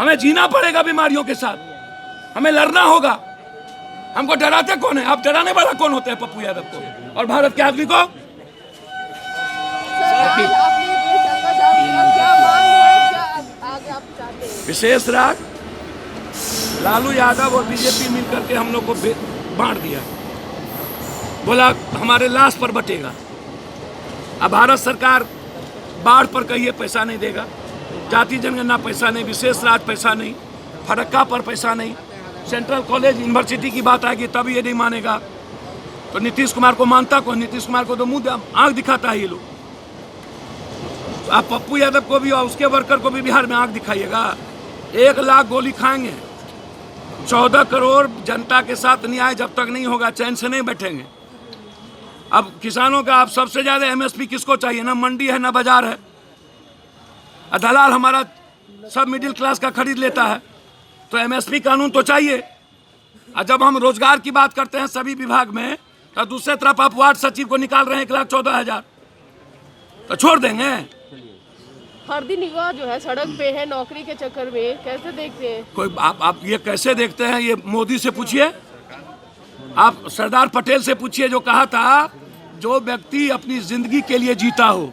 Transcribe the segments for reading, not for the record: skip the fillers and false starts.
हमें जीना पड़ेगा बीमारियों के साथ, हमें लड़ना होगा। हमको डराते कौन है? आप डराने वाला कौन होते हैं पप्पू यादव को और भारत के आदमी को? विशेष राज लालू यादव और बीजेपी मिलकर के हम लोग को बांट दिया, बोला हमारे लाश पर बटेगा। अब भारत सरकार बाढ़ पर कहिए पैसा नहीं देगा, जाति जनगणना पैसा नहीं, विशेष राज पैसा नहीं, फरक्का पर पैसा नहीं, सेंट्रल कॉलेज यूनिवर्सिटी की बात आएगी तब ये नहीं मानेगा। तो नीतीश कुमार को मानता कौन? नीतीश कुमार को तो मुंह आंख दिखाता है ये लोग। तो आप पप्पू यादव को भी और उसके वर्कर को भी बिहार में आंख दिखाइएगा। 1 लाख गोली खाएंगे, 14 करोड़ जनता के साथ न्याय जब तक नहीं होगा चैन से नहीं बैठेंगे। अब किसानों का आप सबसे ज्यादा एमएसपी किसको चाहिए? ना मंडी है ना बाजार है, दलाल हमारा सब मिडिल क्लास का खरीद लेता है, तो एमएसपी कानून तो चाहिए। और जब हम रोजगार की बात करते हैं सभी विभाग में, तो दूसरे तरफ आप वार्ड सचिव को निकाल रहे हैं 1,14,000, तो छोड़ देंगे? हर दिन युवा जो है सड़क पे है नौकरी के चक्कर में, कैसे देखते हैं? कोई आप ये कैसे देखते हैं? ये मोदी से पूछिए, आप सरदार पटेल से पूछिए, जो कहा था जो व्यक्ति अपनी जिंदगी के लिए जीता हो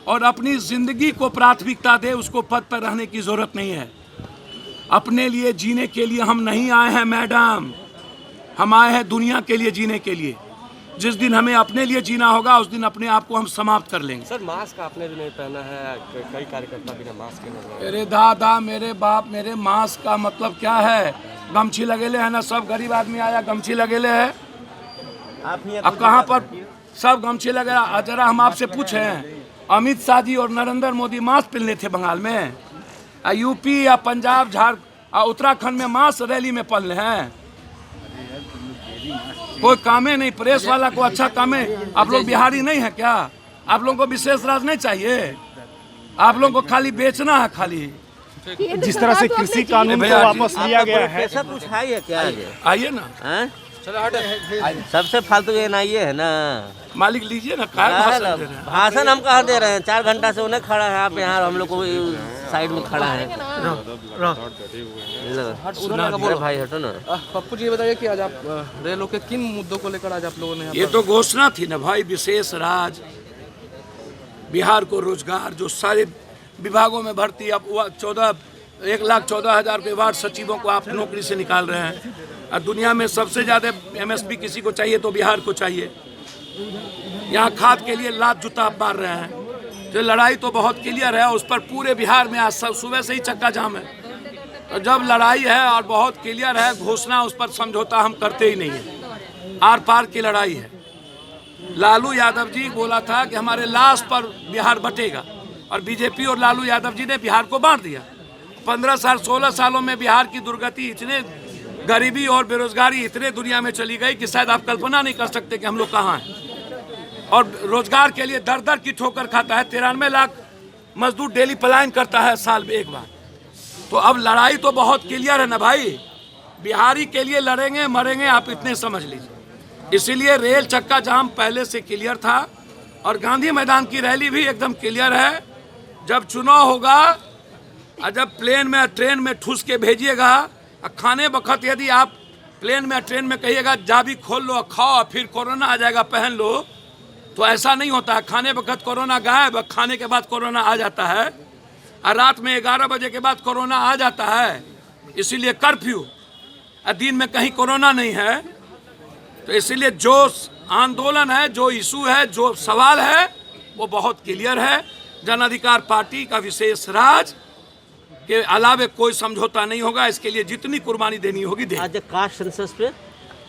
और अपनी जिंदगी को प्राथमिकता दे उसको पद पर रहने की जरूरत नहीं है। अपने लिए जीने के लिए हम नहीं आए हैं मैडम, हम आए हैं दुनिया के लिए जीने के लिए। जिस दिन हमें अपने लिए जीना होगा उस दिन अपने आप को हम समाप्त कर लेंगे। सर मास्क आपने भी नहीं पहना है, कई कार्यकर्ता बिना मास्क के नजर। मेरे दादा मेरे बाप मेरे मास्क का मतलब क्या है? गमछी लगेले है ना, सब गरीब आदमी आया गमछी लगेले है। अब कहाँ पर सब गमछी लगे? जरा हम आपसे पूछें, अमित शाह जी और नरेंद्र मोदी मास्क पहनले थे बंगाल में? यूपी या पंजाब झारखंड उत्तराखंड में मास्क रैली में पहनले हैं? कोई कामे नहीं, प्रेस वाला को अच्छा कामे। आप लोग बिहारी नहीं है क्या? आप लोगों को विशेष राज नहीं चाहिए? आप लोगों को खाली बेचना है खाली। जिस तरह से कृषि कानून को वापस लिया गया है, पैसा कुछ है या क्या है? आइए ना, सबसे फालतू ये ना ये है ना, मालिक लीजिए ना। भाषण हम कहाँ दे रहे हैं? 4 घंटा से उन्हें खड़ा है आप यहाँ, हम लोग को साइड में खड़ा है। भाई हटो ना। पप्पू जी ये बताइए कि आज आप रेलों के किन मुद्दों को लेकर आज आप लोगों ने? ये तो घोषणा थी ना भाई, विशेष राज, बिहार को रोजगार, जो सारे विभागों में भर्ती, अब 1,14,000 के वार्ड सचिवों को आप नौकरी से निकाल रहे हैं। और दुनिया में सबसे ज्यादा एमएसपी किसी को चाहिए तो बिहार को चाहिए। यहाँ खाद के लिए लात जूता आप मार रहे हैं। जो लड़ाई तो बहुत क्लियर है, उस पर पूरे बिहार में आज सुबह से ही चक्का जाम है। तो जब लड़ाई है और बहुत क्लियर है, घोषणा उस पर समझौता हम करते ही नहीं है। आर पार की लड़ाई है। लालू यादव जी बोला था कि हमारे लाश पर बिहार बटेगा, और बीजेपी और लालू यादव जी ने बिहार को बांट दिया। 15 साल 16 सालों में बिहार की दुर्गति, इतने गरीबी और बेरोजगारी इतने दुनिया में चली गई कि शायद आप कल्पना नहीं कर सकते कि हम लोग कहाँ हैं। और रोजगार के लिए दर दर की ठोकर खाता है। 93 लाख मजदूर डेली पलायन करता है साल में एक बार। तो अब लड़ाई तो बहुत क्लियर है ना भाई, बिहारी के लिए लड़ेंगे मरेंगे, आप इतने समझ लीजिए। इसीलिए रेल चक्का जाम पहले से क्लियर था, और गांधी मैदान की रैली भी एकदम क्लियर है। जब चुनाव होगा और जब प्लेन में ट्रेन में ठूस के भेजिएगा, खाने वक्त यदि आप प्लेन में ट्रेन में कहिएगा जाबी खोल लो खाओ, फिर कोरोना आ जाएगा पहन लो, तो ऐसा नहीं होता है। खाने वक्त कोरोना गायब, खाने के बाद कोरोना आ जाता है, और रात में 11 बजे के बाद कोरोना आ जाता है। इसीलिए कर्फ्यू, दिन में कहीं कोरोना नहीं है। तो इसीलिए जो आंदोलन है, जो इशू है, जो सवाल है, वो बहुत क्लियर है। जन अधिकार पार्टी का विशेष राज के अलावे कोई समझौता नहीं होगा। इसके लिए जितनी कुर्बानी देनी होगी दे। आज कास्ट सेंसस पे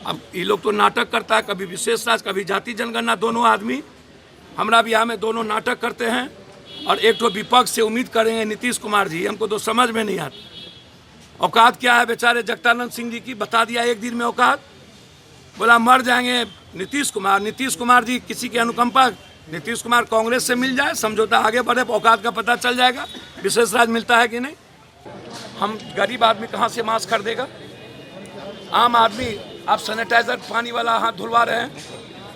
अब ये लोग तो नाटक करता है, कभी विशेष राज कभी जाति जनगणना, दोनों आदमी हमारा बिहार में दोनों नाटक करते हैं। और एक तो विपक्ष से उम्मीद करेंगे नीतीश कुमार जी, हमको तो समझ में नहीं आता। औकात क्या है बेचारे जगदानंद सिंह जी की, बता दिया एक दिन में औकात। बोला मर जाएंगे नीतीश कुमार। नीतीश कुमार जी किसी की अनुकंपा, नीतीश कुमार कांग्रेस से मिल जाए, समझौता आगे बढ़े, औकात का पता चल जाएगा विशेष राज मिलता है कि नहीं। हम गरीब आदमी कहाँ से मास्क खरीदेगा? आम आदमी, आप सैनिटाइजर पानी वाला हाथ धुलवा रहे हैं,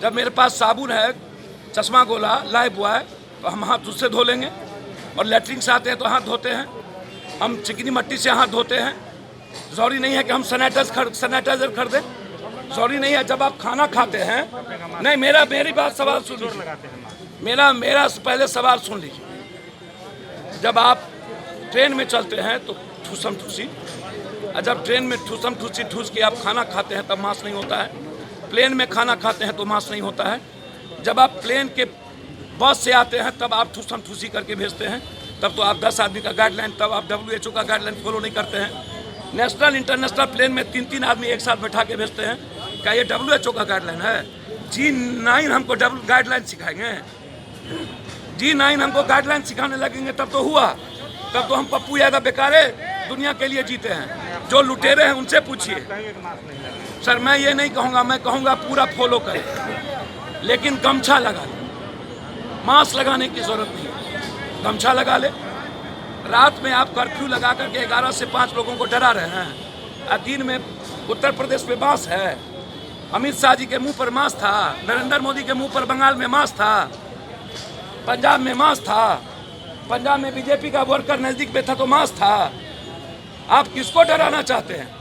जब मेरे पास साबुन है, चश्मा गोला, लाइफ बॉय, तो हम हाथ उससे धो लेंगे। और लेटरिन से आते हैं तो हाथ धोते हैं। हम चिकनी मट्टी से हाथ धोते हैं। जरूरी नहीं है कि हम सैनिटाइजर खरीदें। जरूरी नहीं है जब आप खाना खाते हैं। नहीं, मेरी बात सवाल सुन लीजिए। मेरा पहले सवाल सुन लीजिए। जब आप ट्रेन में चलते हैं तो ठूसम ठूसी, और जब ट्रेन में ठूसम ठूसी ठूस के आप खाना खाते हैं तब मांस नहीं होता है। प्लेन में खाना खाते हैं तो मांस नहीं होता है। जब आप प्लेन के बस से आते हैं तब आप ठूसम ठूसी करके भेजते हैं, तब तो आप 10 आदमी का गाइडलाइन, तब आप WHO का गाइडलाइन फॉलो नहीं करते हैं। नेशनल इंटरनेशनल प्लेन में 3-3 आदमी एक साथ बैठा के भेजते हैं। क्या ये WHO का गाइडलाइन है? G9 हमको गाइडलाइन सिखाएंगे? G9 हमको गाइडलाइन सिखाने लगेंगे तब तो हुआ। तब तो हम पप्पू यादव बेकारे दुनिया के लिए जीते हैं। जो लुटेरे हैं उनसे पूछिए। सर मैं ये नहीं कहूँगा, मैं कहूँगा पूरा फॉलो करें, लेकिन गमछा लगा ले। मास्क लगाने की जरूरत नहीं, गमछा लगा ले। रात में आप कर्फ्यू लगा करके 11 से 5 लोगों को डरा रहे हैं। और दिन में उत्तर प्रदेश में मास्क है, अमित शाह जी के मुंह पर मास्क था, नरेंद्र मोदी के मुंह पर बंगाल में मास्क था, पंजाब में मास्क था, पंजाब में बीजेपी का वर्कर नजदीक में था तो मास्क था। आप किसको डराना चाहते हैं?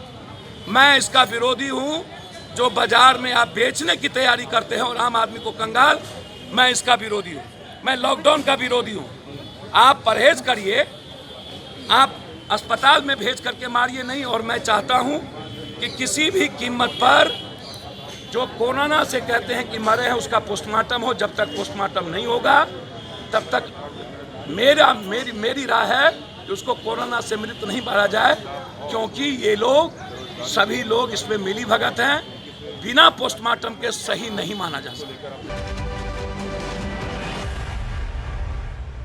मैं इसका विरोधी हूं जो बाजार में आप बेचने की तैयारी करते हैं और आम आदमी को कंगाल। मैं इसका विरोधी हूं। मैं लॉकडाउन का विरोधी हूं। आप परहेज करिए, आप अस्पताल में भेज करके मारिए नहीं। और मैं चाहता हूं कि किसी भी कीमत पर जो कोरोना से कहते हैं कि मरे हैं उसका पोस्टमार्टम हो। जब तक पोस्टमार्टम नहीं होगा तब तक मेरी राय है कि उसको कोरोना से मृत नहीं मारा जाए, क्योंकि ये लोग सभी लोग इसमें मिली भगत हैं। बिना पोस्टमार्टम के सही नहीं माना जा सकता।